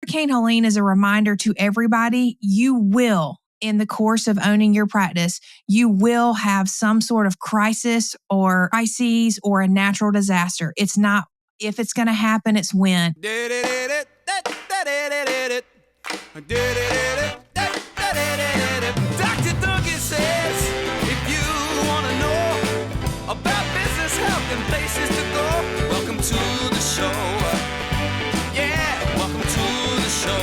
Hurricane Helene is a reminder to everybody, you will, in the course of owning your practice, you will have some sort of crisis or crises or a natural disaster. It's not if it's going to happen, it's when. Dr. Duncan says, if you want to know about business, health, and places to go, welcome to the show. Yeah, welcome to the show.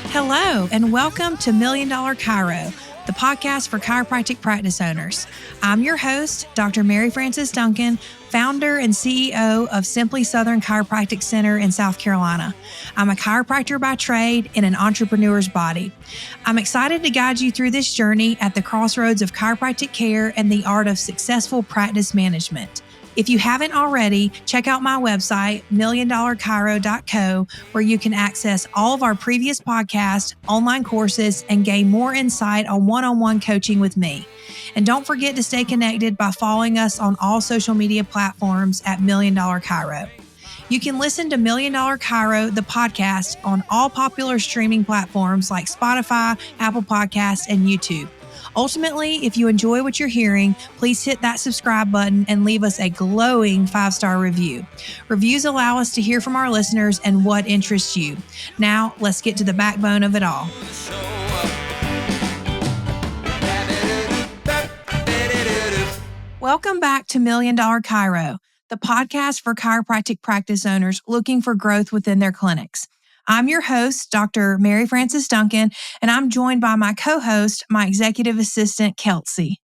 Hello, and welcome to $1 Million Chiro, the podcast for chiropractic practice owners. I'm your host, Dr. Mary Frances Duncan, founder and CEO of Simply Southern Chiropractic Center in South Carolina. I'm a chiropractor by trade in an entrepreneur's body. I'm excited to guide you through this journey at the crossroads of chiropractic care and the art of successful practice management. If you haven't already, check out my website, milliondollarchiro.co, where you can access all of our previous podcasts, online courses, and gain more insight on one-on-one coaching with me. And don't forget to stay connected by following us on all social media platforms at $1 Million Chiro. You can listen to $1 Million Chiro, the podcast, on all popular streaming platforms like Spotify, Apple Podcasts, and YouTube. Ultimately, if you enjoy what you're hearing, please hit that subscribe button and leave us a glowing 5-star review. Reviews allow us to hear from our listeners and what interests you. Now, let's get to the backbone of it all. Welcome back to $1 Million Chiro, the podcast for chiropractic practice owners looking for growth within their clinics. I'm your host, Dr. Mary Frances Duncan, and I'm joined by my co-host, my executive assistant, Kelsey.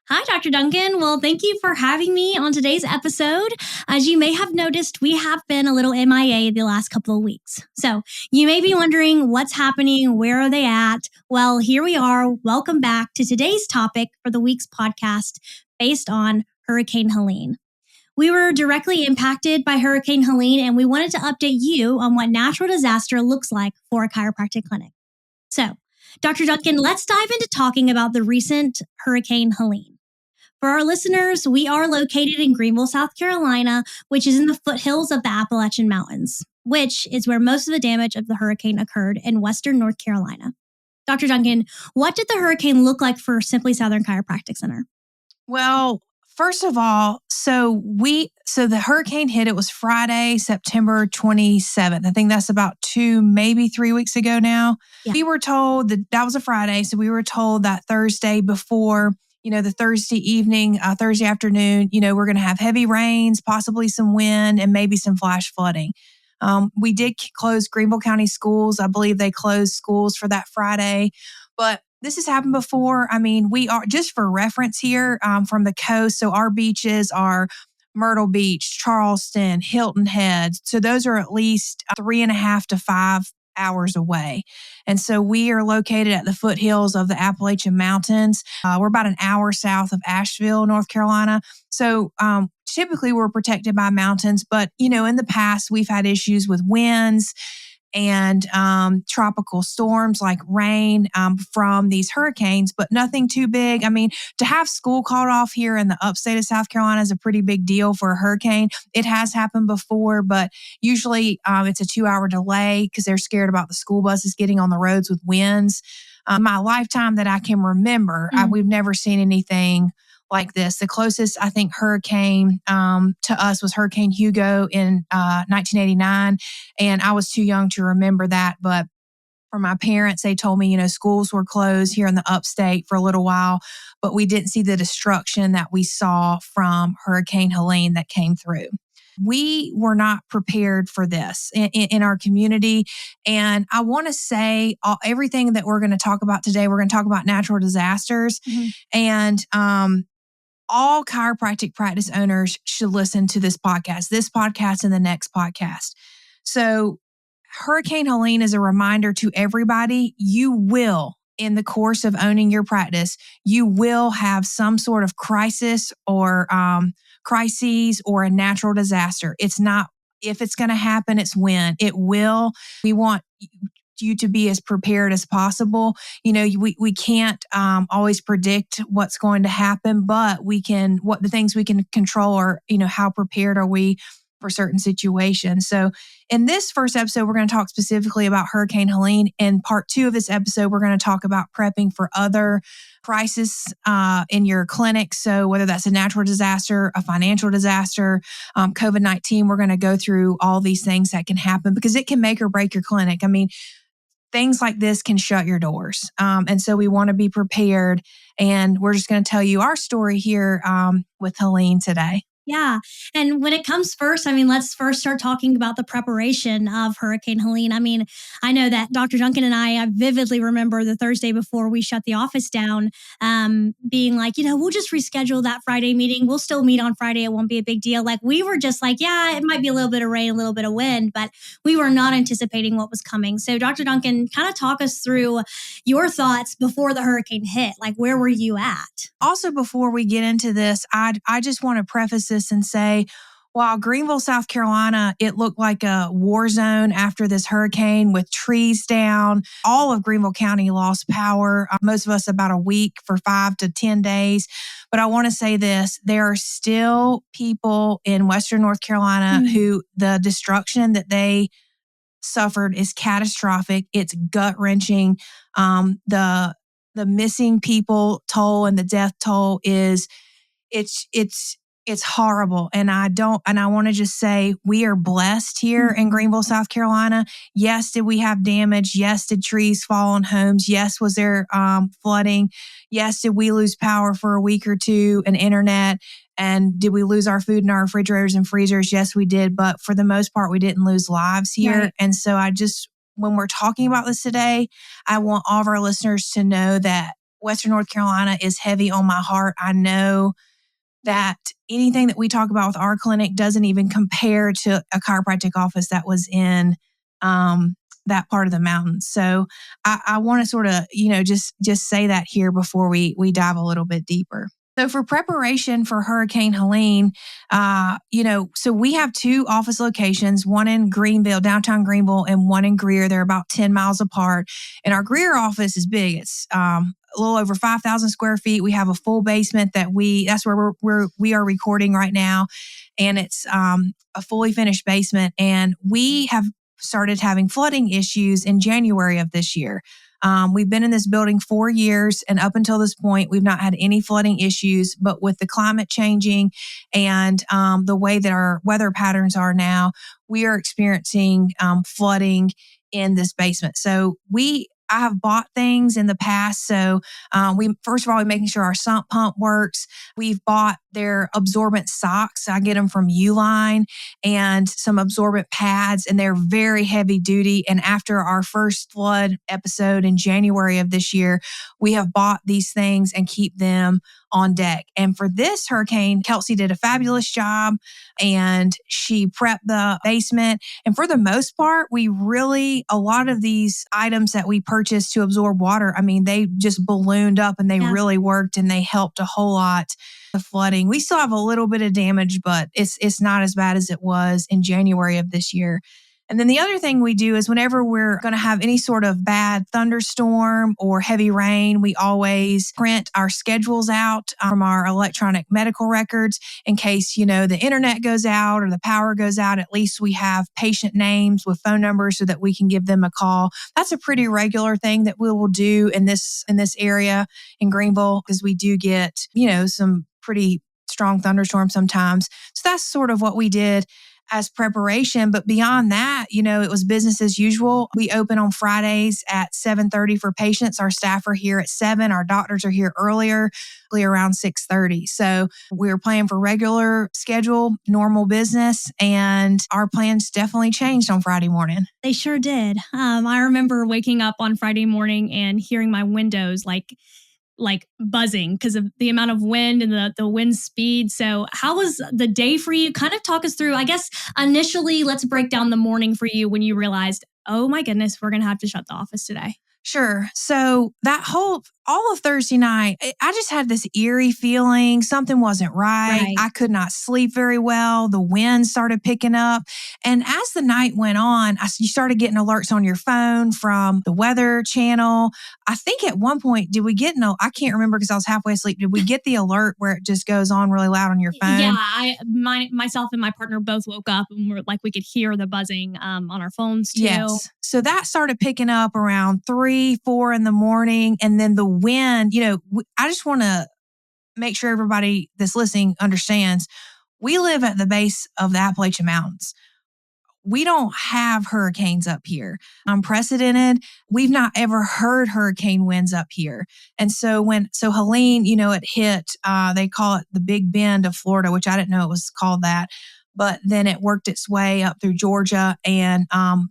Hi, Dr. Duncan. Well, thank you for having me on today's episode. As you may have noticed, we have been a little MIA the last couple of weeks. So you may be wondering what's happening, where are they at? Well, here we are. Welcome back to today's topic for the week's podcast based on Hurricane Helene. We were directly impacted by Hurricane Helene, and we wanted to update you on what natural disaster looks like for a chiropractic clinic. So, Dr. Duncan, let's dive into talking about the recent Hurricane Helene. For our listeners, we are located in Greenville, South Carolina, which is in the foothills of the Appalachian Mountains, which is where most of the damage of the hurricane occurred in western North Carolina. Dr. Duncan, what did the hurricane look like for Simply Southern Chiropractic Center? Well, first of all, so the hurricane hit, it was Friday, September 27th. I think that's about 2, maybe 3 weeks ago now. Yeah. We were told that was a Friday. So we were told that Thursday before, the Thursday evening, Thursday afternoon, we're going to have heavy rains, possibly some wind, and maybe some flash flooding. We did close Greenville County schools. I believe they closed schools for that Friday, but this has happened before. I mean, we are, just for reference here, from the coast. So our beaches are Myrtle Beach, Charleston, Hilton Head. So those are at least 3.5 to 5 hours away. And so we are located at the foothills of the Appalachian Mountains. We're about an hour south of Asheville, North Carolina. So typically we're protected by mountains, but in the past we've had issues with winds and tropical storms like rain from these hurricanes, but nothing too big. I mean, to have school called off here in the upstate of South Carolina is a pretty big deal for a hurricane. It has happened before, but usually it's a 2-hour delay because they're scared about the school buses getting on the roads with winds. My lifetime that I can remember, we've never seen anything like this. The closest, I think, hurricane to us was Hurricane Hugo in 1989. And I was too young to remember that. But for my parents, they told me, schools were closed here in the upstate for a little while, but we didn't see the destruction that we saw from Hurricane Helene that came through. We were not prepared for this in our community. And I want to say everything that we're going to talk about today, we're going to talk about natural disasters. Mm-hmm. And all chiropractic practice owners should listen to this podcast and the next podcast. So Hurricane Helene is a reminder to everybody, you will, in the course of owning your practice, you will have some sort of crisis or crises or a natural disaster. It's not if it's going to happen, it's when. It will. We want you to be as prepared as possible. We can't always predict what's going to happen, but the things we can control are, how prepared are we for certain situations. So in this first episode, we're going to talk specifically about Hurricane Helene. In part 2 of this episode, we're going to talk about prepping for other crisis in your clinic. So whether that's a natural disaster, a financial disaster, COVID-19, we're going to go through all these things that can happen because it can make or break your clinic. I mean, things like this can shut your doors. And so we want to be prepared. And we're just going to tell you our story here with Helene today. Yeah. And when it comes first, I mean, let's first start talking about the preparation of Hurricane Helene. I mean, I know that Dr. Duncan and I vividly remember the Thursday before we shut the office down, being like, we'll just reschedule that Friday meeting. We'll still meet on Friday. It won't be a big deal. Like we were just like, yeah, it might be a little bit of rain, a little bit of wind, but we were not anticipating what was coming. So Dr. Duncan, kind of talk us through your thoughts before the hurricane hit. Like, where were you at? Also, before we get into this, I just want to preface this and say, while Greenville, South Carolina, it looked like a war zone after this hurricane with trees down. All of Greenville County lost power, most of us about a week for 5 to 10 days. But I want to say this, there are still people in Western North Carolina who the destruction that they suffered is catastrophic. It's gut-wrenching. The missing people toll and the death toll is it's horrible. And I want to just say we are blessed here in Greenville, South Carolina. Yes, did we have damage? Yes, did trees fall on homes? Yes, was there flooding? Yes, did we lose power for a week or two and internet? And did we lose our food in our refrigerators and freezers? Yes, we did. But for the most part, we didn't lose lives here. Right. And so when we're talking about this today, I want all of our listeners to know that Western North Carolina is heavy on my heart. I know that anything that we talk about with our clinic doesn't even compare to a chiropractic office that was in that part of the mountains. So I want to sort of, just say that here before we dive a little bit deeper. So for preparation for Hurricane Helene, so we have 2 office locations, one in Greenville, downtown Greenville, and one in Greer. They're about 10 miles apart. And our Greer office is big. It's a little over 5,000 square feet. We have a full basement that's where we are recording right now. And it's a fully finished basement. And we have started having flooding issues in January of this year. We've been in this building 4 years, and up until this point, we've not had any flooding issues. But with the climate changing and the way that our weather patterns are now, we are experiencing flooding in this basement. So I have bought things in the past. So first of all, we're making sure our sump pump works. We've bought their absorbent socks. I get them from Uline, and some absorbent pads, and they're very heavy duty. And after our first flood episode in January of this year, we have bought these things and keep them on deck. And for this hurricane, Kelsey did a fabulous job, and she prepped the basement. And for the most part, a lot of these items that we purchased to absorb water, I mean, they just ballooned up and they really worked, and they helped a whole lot. The flooding, we still have a little bit of damage, but it's not as bad as it was in January of this year. And then the other thing we do is whenever we're going to have any sort of bad thunderstorm or heavy rain, we always print our schedules out from our electronic medical records in case, the internet goes out or the power goes out. At least we have patient names with phone numbers so that we can give them a call. That's a pretty regular thing that we will do in this area in Greenville, because we do get, some pretty strong thunderstorms sometimes. So that's sort of what we did as preparation. But beyond that, it was business as usual. We open on Fridays at 7:30 for patients. Our staff are here at 7. Our doctors are here earlier, around 6:30. So we're planning for regular schedule, normal business, and our plans definitely changed on Friday morning. They sure did. I remember waking up on Friday morning and hearing my windows like buzzing because of the amount of wind and the wind speed. So how was the day for you? Kind of talk us through, I guess, initially, let's break down the morning for you when you realized, oh my goodness, we're going to have to shut the office today. Sure. So that whole all of Thursday night, I just had this eerie feeling. Something wasn't right. I could not sleep very well. The wind started picking up. And as the night went on, you started getting alerts on your phone from the Weather Channel. I think at one point, did we get I can't remember because I was halfway asleep. Did we get the alert where it just goes on really loud on your phone? Yeah, myself and my partner both woke up and we could hear the buzzing on our phones too. Yes. So that started picking up around 3, 4 in the morning. And then the wind, I just want to make sure everybody that's listening understands we live at the base of the Appalachian Mountains. We don't have hurricanes up here. Unprecedented. We've not ever heard hurricane winds up here. And so Helene, it hit, they call it the Big Bend of Florida, which I didn't know it was called that. But then it worked its way up through Georgia and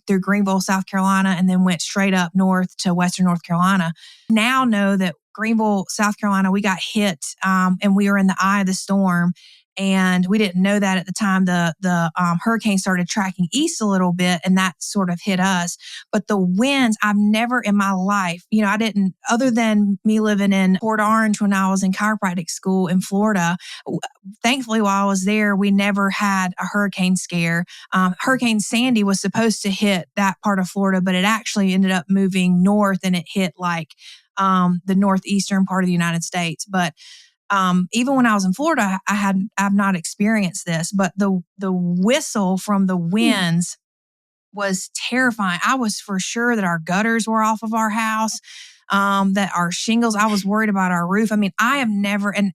through Greenville, South Carolina, and then went straight up north to Western North Carolina. Now know that Greenville, South Carolina, we got hit and we were in the eye of the storm. And we didn't know that at the time. The hurricane started tracking east a little bit, and that sort of hit us. But the winds, I've never in my life, I didn't, other than me living in Port Orange when I was in chiropractic school in Florida. Thankfully, while I was there, we never had a hurricane scare. Hurricane Sandy was supposed to hit that part of Florida, but it actually ended up moving north, and it hit the northeastern part of the United States. But even when I was in Florida, I've not experienced this, but the whistle from the winds was terrifying. I was for sure that our gutters were off of our house, that our shingles, I was worried about our roof. I mean, I have never, and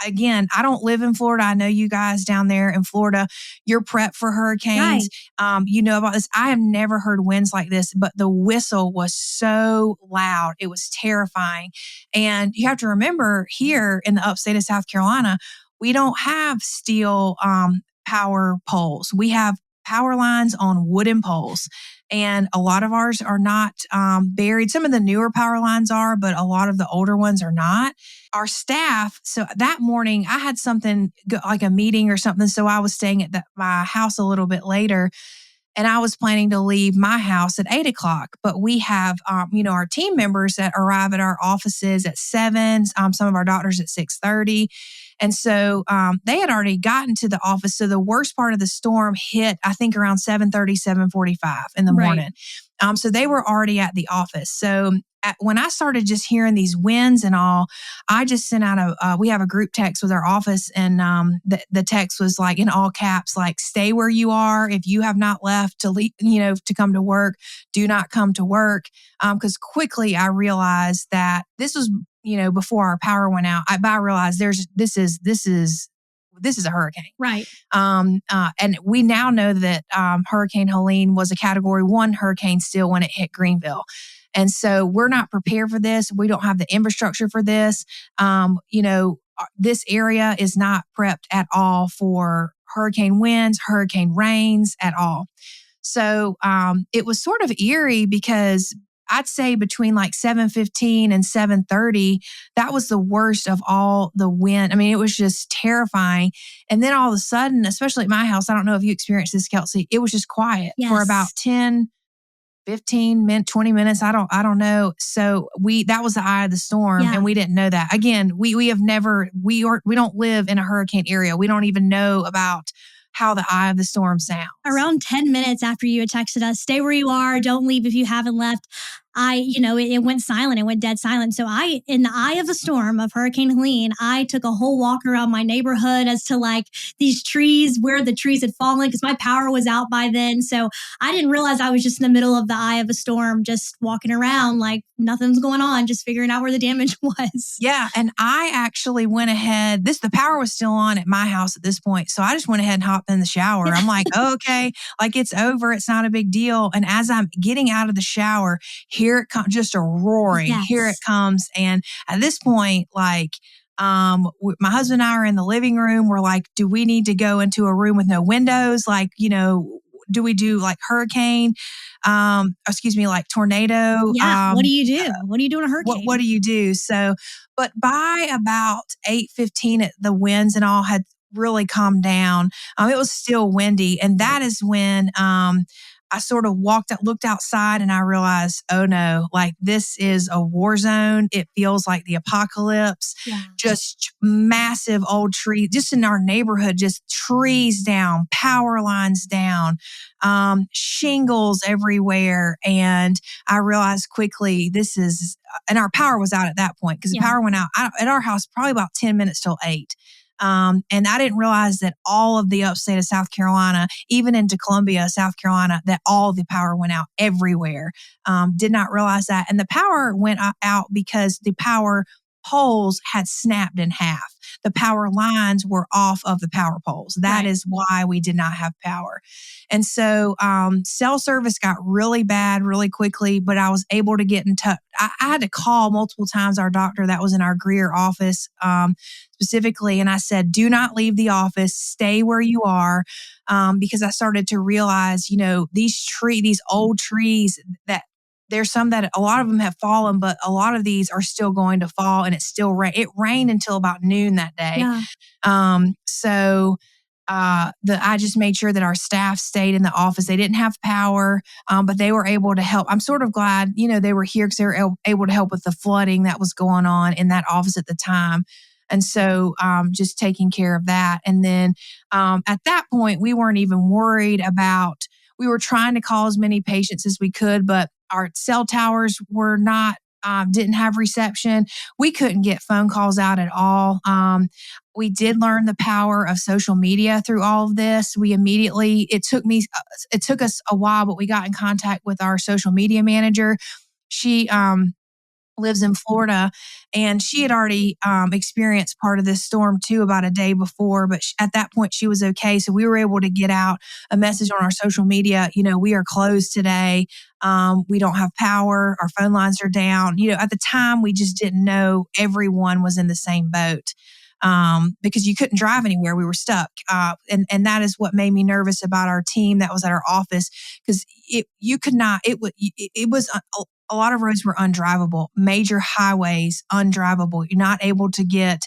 again, I don't live in Florida. I know you guys down there in Florida, you're prepped for hurricanes. Right. You know about this. I have never heard winds like this, but the whistle was so loud. It was terrifying. And you have to remember here in the upstate of South Carolina, we don't have steel power poles. We have power lines on wooden poles. And a lot of ours are not buried. Some of the newer power lines are, but a lot of the older ones are not. Our staff, so that morning I had something like a meeting or something. So I was staying at my house a little bit later. And I was planning to leave my house at 8:00, but we have, our team members that arrive at our offices at 7, some of our doctors at 6:30. And so they had already gotten to the office. So the worst part of the storm hit, I think, around 7:30, 7:45 in the morning. So they were already at the office. So when I started just hearing these winds and all, I just sent out we have a group text with our office, and the text was like in all caps, like, stay where you are. If you have not left to leave, to come to work, do not come to work. Because quickly I realized that this was, before our power went out. I realized this is a hurricane. Right. And we now know that Hurricane Helene was a Category 1 hurricane still when it hit Greenville. And so we're not prepared for this. We don't have the infrastructure for this. This area is not prepped at all for hurricane winds, hurricane rains at all. So it was sort of eerie because I'd say between like 7:15 and 7:30, that was the worst of all the wind. I mean, it was just terrifying. And then all of a sudden, especially at my house, I don't know if you experienced this, Kelsey, it was just quiet for about 10, 15 minutes, 20 minutes. I don't know. So that was the eye of the storm, and we didn't know that. Again, we don't live in a hurricane area. We don't even know about how the eye of the storm sounds. Around 10 minutes after you had texted us, stay where you are, don't leave if you haven't left, it went silent. It went dead silent. So in the eye of the storm of Hurricane Helene, I took a whole walk around my neighborhood as to like these trees, where the trees had fallen, because my power was out by then. So I didn't realize I was just in the middle of the eye of a storm, just walking around like nothing's going on, just figuring out where the damage was. Yeah. And I actually went ahead, the power was still on at my house at this point. So I just went ahead and hopped in the shower. I'm like, okay, like it's over. It's not a big deal. And as I'm getting out of the shower, here it comes, just a roaring. Yes. Here it comes. And at this point, like, my husband and I are in the living room. We're like, do we need to go into a room with no windows? Like, do we do like hurricane? Like tornado? Yeah. What do you do? What do you do in a hurricane? What do you do? So, but by about 8:15, the winds and all had really calmed down. It was still windy. And that is when, I sort of looked outside and I realized, oh no, like this is a war zone. It feels like the apocalypse. Yeah. Just massive old trees, just in our neighborhood, just trees down, power lines down, shingles everywhere. And I realized quickly and our power was out at that point because the power went out at our house probably about 10 minutes till 8. And I didn't realize that all of the upstate of South Carolina, even into Columbia, South Carolina, that all the power went out everywhere. Did not realize that. And the power went out because the power poles had snapped in half. The power lines were off of the power poles. That is why we did not have power. And so cell service got really bad really quickly, but I was able to get in touch. I had to call multiple times our doctor that was in our Greer office specifically. And I said, do not leave the office, stay where you are. Because I started to realize, these old trees that there's some that a lot of them have fallen, but a lot of these are still going to fall, and it rained until about noon that day. Yeah. I just made sure that our staff stayed in the office. They didn't have power, but they were able to help. I'm sort of glad, they were here because they were able to help with the flooding that was going on in that office at the time. And so just taking care of that. And then at that point, we weren't even worried about, we were trying to call as many patients as we could, but our cell towers were not, didn't have reception. We couldn't get phone calls out at all. We did learn the power of social media through all of this. It took us a while, but we got in contact with our social media manager. She, lives in Florida, and she had already experienced part of this storm too about a day before, but at that point she was okay. So we were able to get out a message on our social media, we are closed today. We don't have power. Our phone lines are down. At the time we just didn't know everyone was in the same boat. Because you couldn't drive anywhere. We were stuck. And that is what made me nervous about our team that was at our office, because a lot of roads were undrivable, major highways undrivable. You're not able to get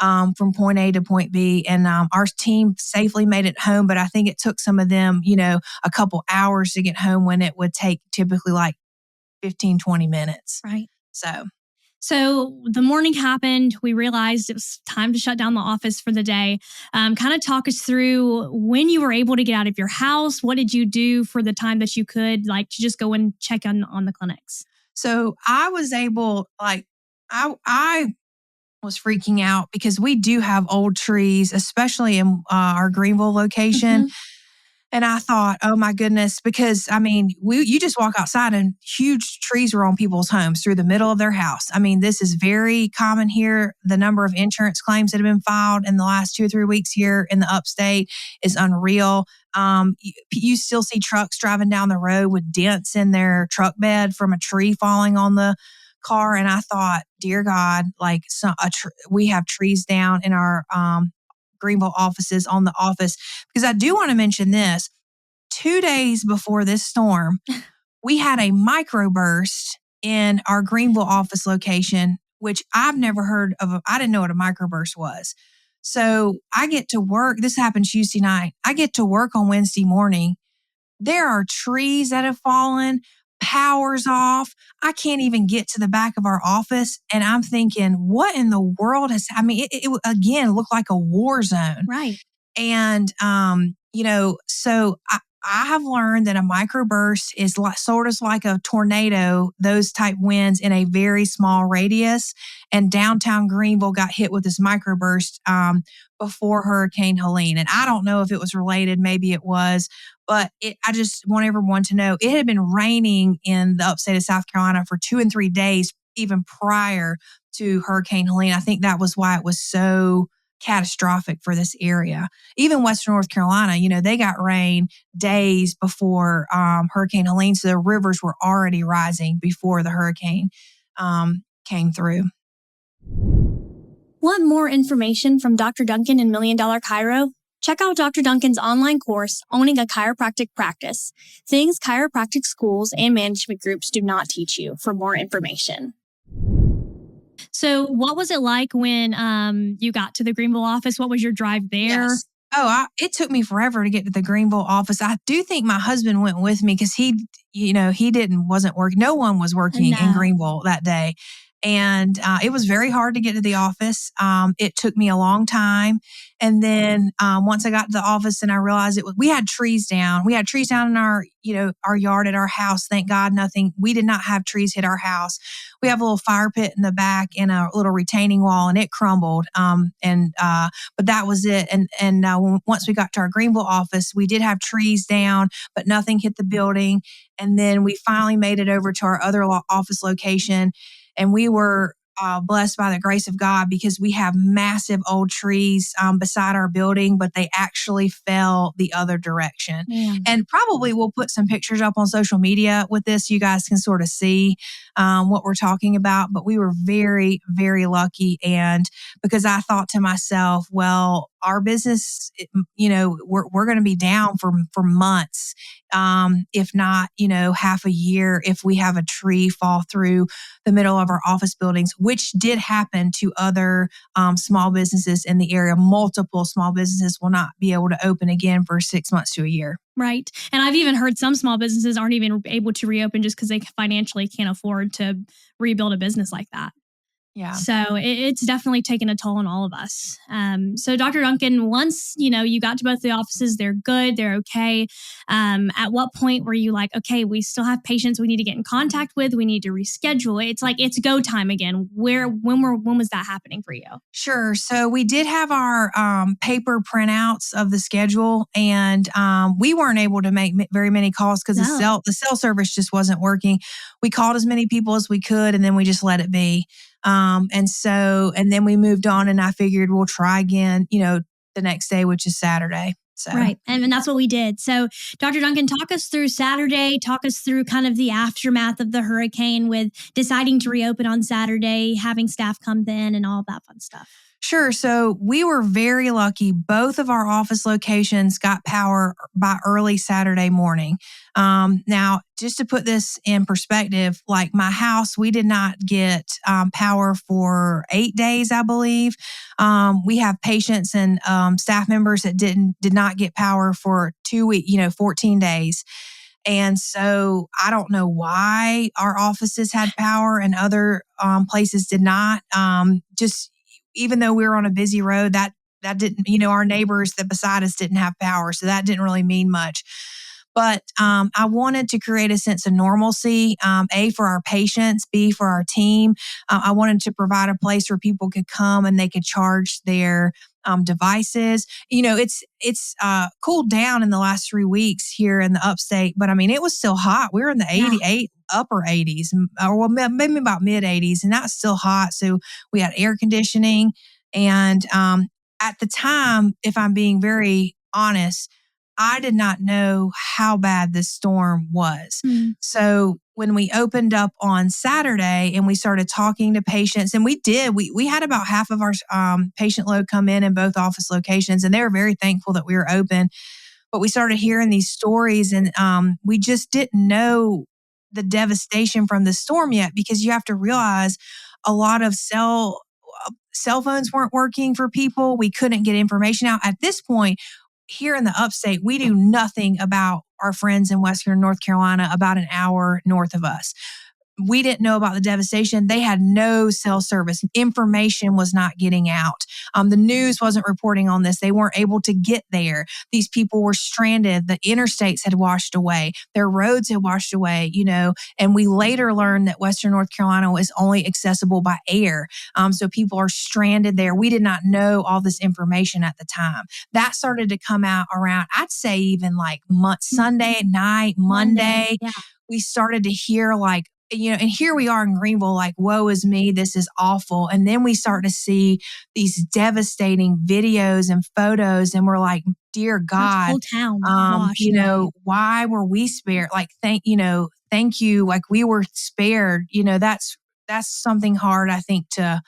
from point A to point B. And our team safely made it home, but I think it took some of them, a couple hours to get home when it would take typically like 15, 20 minutes. Right. So the morning happened. We realized it was time to shut down the office for the day. Kind of talk us through when you were able to get out of your house. What did you do for the time that you could, to just go and check on the clinics? So I was able, I was freaking out because we do have old trees, especially in our Greenville location. Mm-hmm. And I thought, oh my goodness, because you just walk outside and huge trees were on people's homes through the middle of their house. This is very common here. The number of insurance claims that have been filed in the last 2 or 3 weeks here in the upstate is unreal. You still see trucks driving down the road with dents in their truck bed from a tree falling on the car. And I thought, dear God, we have trees down in our Greenville offices on the office. Because I do want to mention this. 2 days before this storm, we had a microburst in our Greenville office location, which I've never heard of. I didn't know what a microburst was. So I get to work. This happened Tuesday night. I get to work on Wednesday morning. There are trees that have fallen, power's off. I can't even get to the back of our office. And I'm thinking, what in the world it again looked like a war zone. Right. And, so I have learned that a microburst is sort of like a tornado, those type winds in a very small radius. And downtown Greenville got hit with this microburst before Hurricane Helene. And I don't know if it was related. Maybe it was. But I just want everyone to know it had been raining in the upstate of South Carolina for 2 and 3 days, even prior to Hurricane Helene. I think that was why it was so catastrophic for this area. Even Western North Carolina, they got rain days before Hurricane Helene. So the rivers were already rising before the hurricane came through. Want more information from Dr. Duncan and $1 Million Chiro? Check out Dr. Duncan's online course, Owning a Chiropractic Practice, Things Chiropractic Schools and Management Groups Do Not Teach You, for more information. So what was it like when you got to the Greenville office? What was your drive there? Yes. It took me forever to get to the Greenville office. I do think my husband went with me because wasn't working. No one was working in Greenville that day. And it was very hard to get to the office. It took me a long time. And then once I got to the office and I realized we had trees down. We had trees down in our yard at our house. Thank God we did not have trees hit our house. We have a little fire pit in the back and a little retaining wall, and it crumbled. But that was it. And once we got to our Greenville office, we did have trees down, but nothing hit the building. And then we finally made it over to our other office location. And we were blessed by the grace of God because we have massive old trees beside our building, but they actually fell the other direction. Man. And probably we'll put some pictures up on social media with this. You guys can sort of see what we're talking about. But we were very, very lucky. And because I thought to myself, well, our business, we're going to be down for months, if not, half a year if we have a tree fall through the middle of our office buildings, which did happen to other small businesses in the area. Multiple small businesses will not be able to open again for 6 months to a year. Right. And I've even heard some small businesses aren't even able to reopen just because they financially can't afford to rebuild a business like that. Yeah. So it's definitely taken a toll on all of us. So Dr. Duncan, once, you got to both the offices, they're good, they're okay. At what point were you like, okay, we still have patients we need to get in contact with, we need to reschedule. It's like, it's go time again. When was that happening for you? Sure. So we did have our paper printouts of the schedule, and we weren't able to make very many calls because the cell service just wasn't working. We called as many people as we could, and then we just let it be. And then we moved on, and I figured we'll try again, the next day, which is Saturday. So. Right. And that's what we did. So Dr. Duncan, talk us through Saturday, talk us through kind of the aftermath of the hurricane with deciding to reopen on Saturday, having staff come in and all that fun stuff. Sure. So we were very lucky. Both of our office locations got power by early Saturday morning. Now, just to put this in perspective, like my house, we did not get power for 8 days, I believe. We have patients and staff members that did not get power for 2 weeks, 14 days. And so I don't know why our offices had power and other places did not. Even though we were on a busy road, that didn't, our neighbors that beside us didn't have power. So that didn't really mean much. But I wanted to create a sense of normalcy, A, for our patients, B, for our team. I wanted to provide a place where people could come and they could charge their devices. It's cooled down in the last 3 weeks here in the upstate, but I mean, it was still hot. We were in the 88, upper 80s, or maybe about mid 80s, and that's still hot. So we had air conditioning. And at the time, if I'm being very honest, I did not know how bad this storm was. So when we opened up on Saturday and we started talking to patients, and we had about half of our patient load come in both office locations, and they were very thankful that we were open. But we started hearing these stories, and we just didn't know the devastation from the storm yet, because you have to realize a lot of cell phones weren't working for people. We couldn't get information out. At this point, here in the upstate, we do nothing about our friends in Western North Carolina, about an hour north of us. We didn't know about the devastation. They had no cell service. Information was not getting out. The news wasn't reporting on this. They weren't able to get there. These people were stranded. The interstates had washed away. Their roads had washed away, and we later learned that Western North Carolina was only accessible by air. So people are stranded there. We did not know all this information at the time. That started to come out around, I'd say even like Sunday night, Monday. Yeah. We started to hear and here we are in Greenville, like, woe is me, this is awful. And then we start to see these devastating videos and photos, and we're like, dear God, whole town washed, why were we spared? Like, thank you. Like, we were spared. That's something hard, I think, to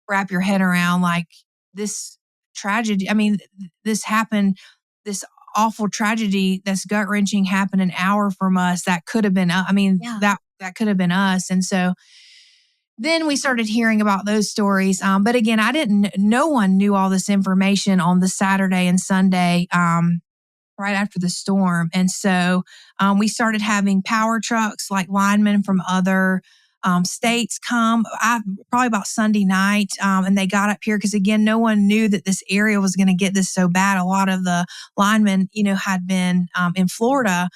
wrap your head around. Like, this tragedy, I mean, this happened, this awful tragedy that's gut-wrenching happened an hour from us. That could have been, that could have been us. And so then we started hearing about those stories. But again, no one knew all this information on the Saturday and Sunday, right after the storm. And so we started having power trucks, like linemen from other states come probably about Sunday night. And they got up here because, again, no one knew that this area was going to get this so bad. A lot of the linemen, had been in Florida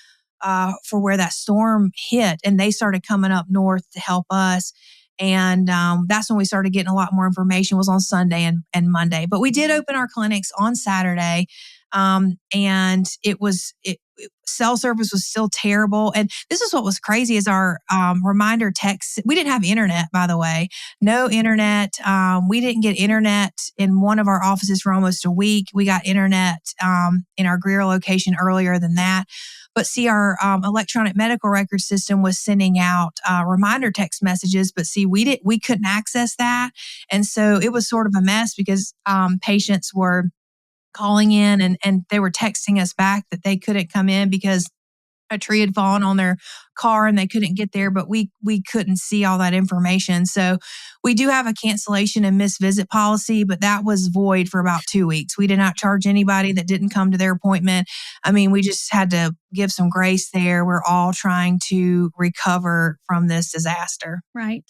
for where that storm hit, and they started coming up north to help us. And that's when we started getting a lot more information, was on Sunday and Monday. But we did open our clinics on Saturday. And cell service was still terrible. And this is what was crazy is our reminder text. We didn't have internet, by the way, no internet. We didn't get internet in one of our offices for almost a week. We got internet in our Greer location earlier than that. But see, our electronic medical record system was sending out reminder text messages. But see, we couldn't access that. And so it was sort of a mess because patients were calling in and they were texting us back that they couldn't come in because a tree had fallen on their car and they couldn't get there, but we couldn't see all that information. So we do have a cancellation and missed visit policy, but that was void for about 2 weeks. We did not charge anybody that didn't come to their appointment. I mean, we just had to give some grace there. We're all trying to recover from this disaster. Right.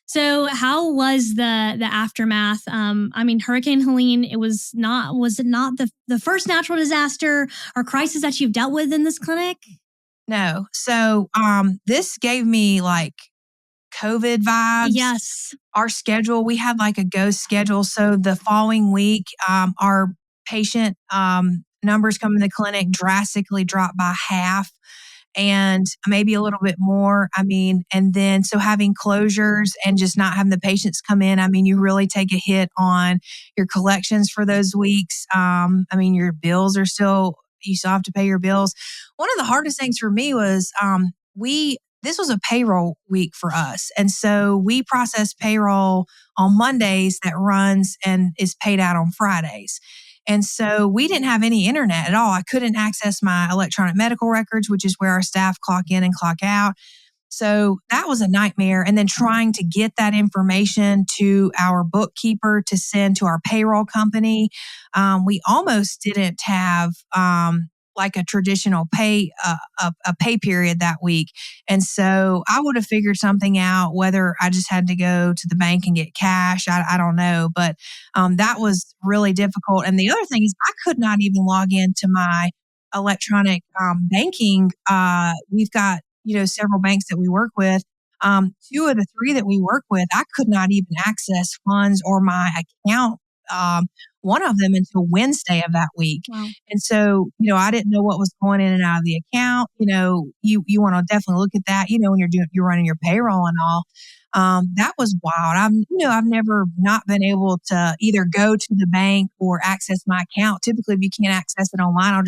So how was the aftermath? Hurricane Helene, was it not the first natural disaster or crisis that you've dealt with in this clinic? No. So this gave me like COVID vibes. Yes. Our schedule, we had like a ghost schedule. So the following week, our patient numbers coming to the clinic drastically dropped by half. And maybe a little bit more. And then so having closures and just not having the patients come in, you really take a hit on your collections for those weeks. Your bills are you still have to pay your bills. One of the hardest things for me was this was a payroll week for us. And so we process payroll on Mondays that runs and is paid out on Fridays. And so we didn't have any internet at all. I couldn't access my electronic medical records, which is where our staff clock in and clock out. So that was a nightmare. And then trying to get that information to our bookkeeper to send to our payroll company. We almost didn't have like a traditional pay period that week. And so I would have figured something out, whether I just had to go to the bank and get cash. I don't know. But that was really difficult. And the other thing is I could not even log into my electronic banking. We've got, several banks that we work with. 2 of the 3 that we work with, I could not even access funds or my account. One of them until Wednesday of that week. Wow. And so, I didn't know what was going in and out of the account. You want to definitely look at that, when you're running your payroll and all. That was wild. I've never not been able to either go to the bank or access my account. Typically, if you can't access it online,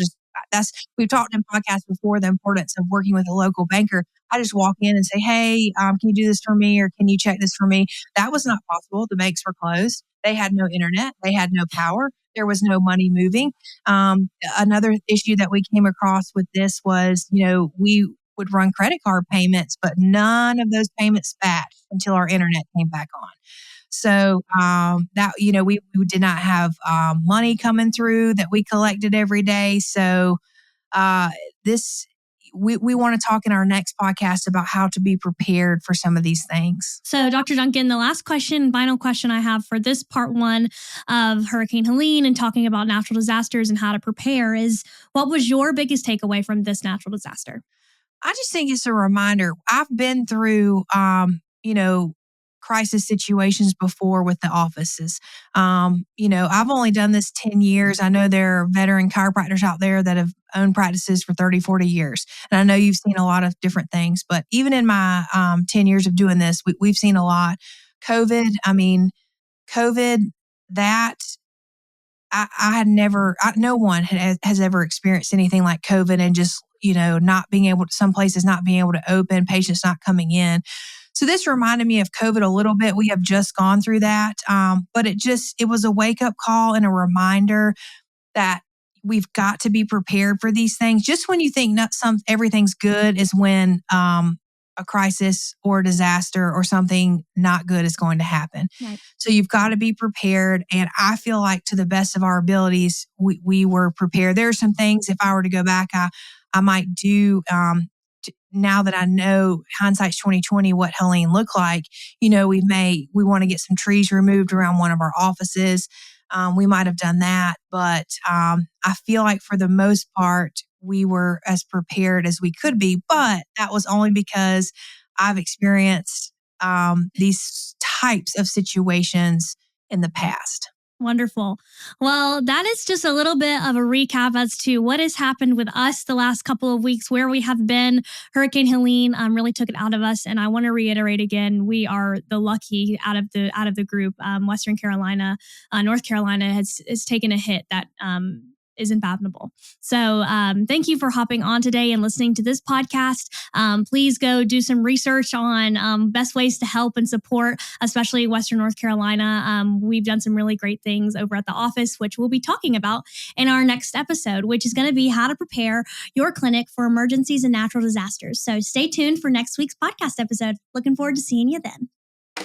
we've talked in podcasts before, the importance of working with a local banker. I just walk in and say, hey, can you do this for me? Or can you check this for me? That was not possible. The banks were closed. They had no internet. They had no power. There was no money moving. Another issue that we came across with this was, we would run credit card payments, but none of those payments batched until our internet came back on. So we did not have money coming through that we collected every day. So we want to talk in our next podcast about how to be prepared for some of these things. So, Dr. Duncan, the last question, final question I have for this part 1 of Hurricane Helene and talking about natural disasters and how to prepare is, what was your biggest takeaway from this natural disaster? I just think it's a reminder. I've been through, crisis situations before with the offices. I've only done this 10 years. I know there are veteran chiropractors out there that have owned practices for 30, 40 years. And I know you've seen a lot of different things, but even in my 10 years of doing this, we've seen a lot. COVID, that I had never, no one has ever experienced anything like COVID, and just, not being able to, some places not being able to open, patients not coming in. So this reminded me of COVID a little bit. We have just gone through that. But it was a wake up call and a reminder that we've got to be prepared for these things. Just when you think everything's good is when a a crisis or a disaster or something not good is going to happen. Right. So you've got to be prepared. And I feel like to the best of our abilities, we were prepared. There are some things, if I were to go back, I might do, now that I know hindsight's 2020, what Helene looked like. We want to get some trees removed around one of our offices. We might have done that, but I feel like for the most part, we were as prepared as we could be. But that was only because I've experienced these types of situations in the past. Wonderful. Well, that is just a little bit of a recap as to what has happened with us the last couple of weeks, where we have been. Hurricane Helene really took it out of us. And I want to reiterate again, we are the lucky out of the group. Western Carolina, North Carolina has taken a hit that is unfathomable. So thank you for hopping on today and listening to this podcast. Please go do some research on best ways to help and support, especially Western North Carolina. We've done some really great things over at the office, which we'll be talking about in our next episode, which is going to be how to prepare your clinic for emergencies and natural disasters. So stay tuned for next week's podcast episode. Looking forward to seeing you then.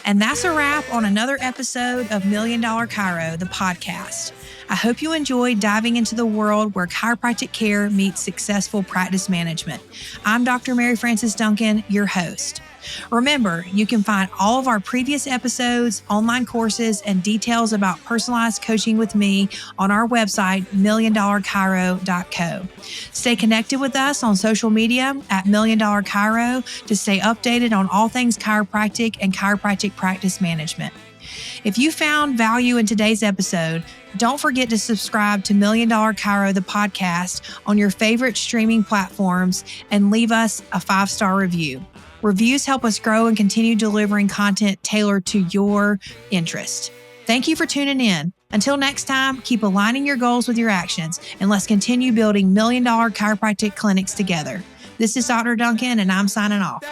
And that's a wrap on another episode of $1 Million Chiro, the podcast. I hope you enjoyed diving into the world where chiropractic care meets successful practice management. I'm Dr. Mary Frances Duncan, your host. Remember, you can find all of our previous episodes, online courses, and details about personalized coaching with me on our website, milliondollarchiro.co. Stay connected with us on social media at $1 Million Chiro to stay updated on all things chiropractic and chiropractic practice management. If you found value in today's episode, don't forget to subscribe to $1 Million Chiro, the podcast, on your favorite streaming platforms and leave us a 5-star review. Reviews help us grow and continue delivering content tailored to your interest. Thank you for tuning in. Until next time, keep aligning your goals with your actions, and let's continue building $1 Million chiropractic clinics together. This is Dr. Duncan, and I'm signing off.